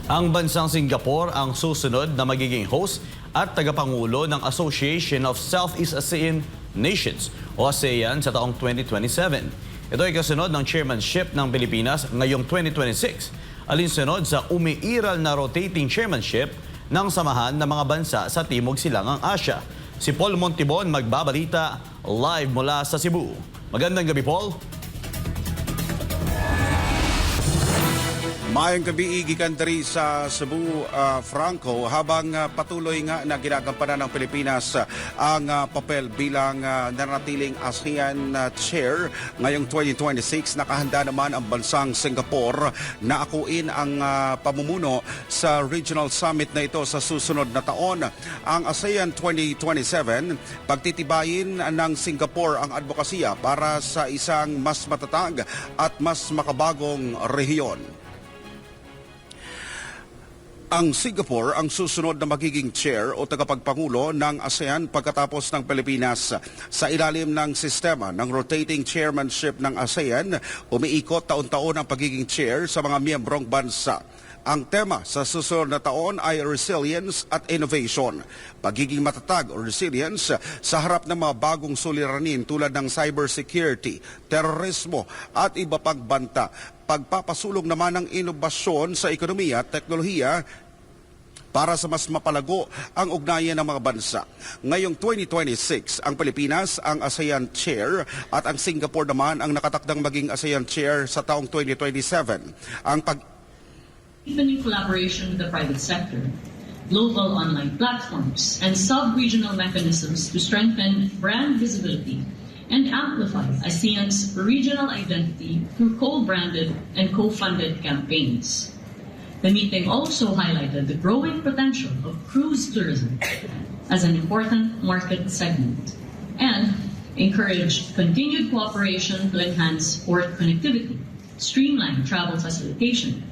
Ang bansang Singapore ang susunod na magiging host at tagapangulo ng Association of Southeast Asian Nations o ASEAN sa taong 2027. Ito ay kasunod ng chairmanship ng Pilipinas ngayong 2026, alinsunod sa umiiral na rotating chairmanship ng samahan ng mga bansa sa Timog Silangang Asya. Si Paul Montibon magbabalita live mula sa Cebu. Magandang gabi, Paul. Mayang gabi gikan diri sa Cebu, Franco, habang patuloy nga na ginagampanan ng Pilipinas ang papel bilang nanatiling ASEAN Chair ngayong 2026. Nakahanda naman ang bansang Singapore na akuin ang pamumuno sa regional summit na ito sa susunod na taon. Ang ASEAN 2027, pagtitibayin ng Singapore ang advokasya para sa isang mas matatag at mas makabagong rehiyon. Ang Singapore ang susunod na magiging chair o tagapagpangulo ng ASEAN pagkatapos ng Pilipinas. Sa ilalim ng sistema ng rotating chairmanship ng ASEAN, umiikot taon-taon ang pagiging chair sa mga miyembrong bansa. Ang tema sa susunod na taon ay resilience at innovation. Pagiging matatag o resilience sa harap ng mga bagong suliranin tulad ng cybersecurity, terorismo at iba pang banta. Pagpapasulong naman ng inobasyon sa ekonomiya at teknolohiya para sa mas mapalago ang ugnayan ng mga bansa. Ngayong 2026, ang Pilipinas ang ASEAN Chair at ang Singapore naman ang nakatakdang maging ASEAN Chair sa taong 2027. Deepening collaboration with the private sector, global online platforms, and sub-regional mechanisms to strengthen brand visibility and amplify ASEAN's regional identity through co-branded and co-funded campaigns. The meeting also highlighted the growing potential of cruise tourism as an important market segment and encouraged continued cooperation to enhance port connectivity, streamline travel facilitation,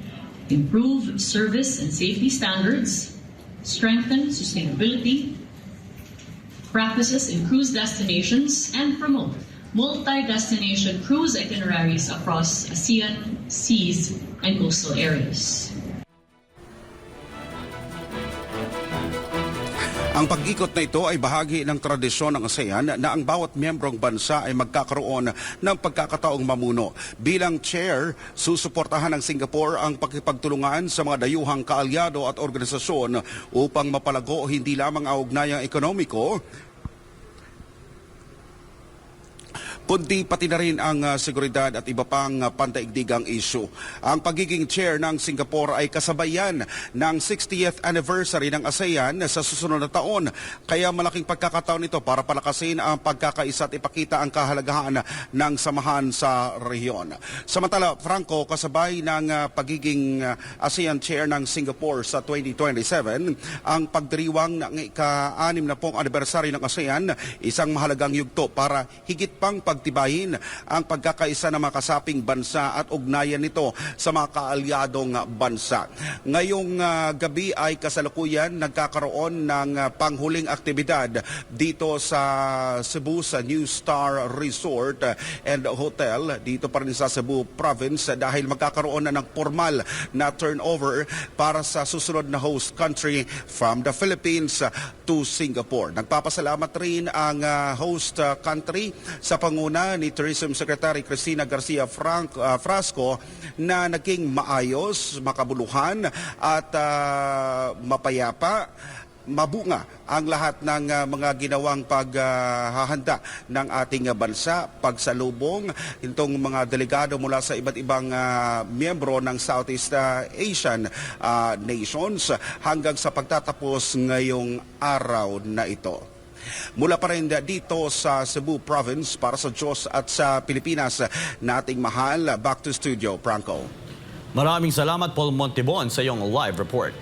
improve service and safety standards, strengthen sustainability practices in cruise destinations, and promote multi-destination cruise itineraries across ASEAN seas and coastal areas. Ang pag-ikot na ito ay bahagi ng tradisyon ng ASEAN na ang bawat miyembrong bansa ay magkakaroon ng pagkakataong mamuno. Bilang chair, susuportahan ng Singapore ang pakipagtulungan sa mga dayuhang kaalyado at organisasyon upang mapalago hindi lamang ang ugnayang ekonomiko, kundi pati na rin ang seguridad at iba pang pandaigdigang issue. Ang pagiging chair ng Singapore ay kasabayan ng 60th anniversary ng ASEAN sa susunod na taon. Kaya malaking pagkakataon ito para palakasin ang pagkakaisa at ipakita ang kahalagahan ng samahan sa rehiyon. Samantala, Franco, kasabay ng pagiging ASEAN chair ng Singapore sa 2027, ang pagdiriwang ng ika-60 anibersaryo ng ASEAN, isang mahalagang yugto para higit pang pagtibayin ang pagkakaisa ng mga kasaping bansa at ugnayan nito sa mga kaalyadong bansa. Ngayong gabi ay kasalukuyan nagkakaroon ng panghuling aktibidad dito sa Cebu sa New Star Resort and Hotel dito pa rin sa Cebu Province dahil magkakaroon na ng formal na turnover para sa susunod na host country from the Philippines to Singapore. Nagpapasalamat rin ang host country sa panguna ni Tourism Secretary Cristina Garcia Frasco na naging maayos, makabuluhan at mapayapa. Mabunga ang lahat ng mga ginawang paghahanda ng ating bansa, pagsalubong itong mga delegado mula sa iba't ibang miyembro ng Southeast Asian nations hanggang sa pagtatapos ngayong araw na ito. Mula pa rin dito sa Cebu Province para sa Diyos at sa Pilipinas nating mahal, back to studio, Franco. Maraming salamat, Paul Montibon, sa iyong live report.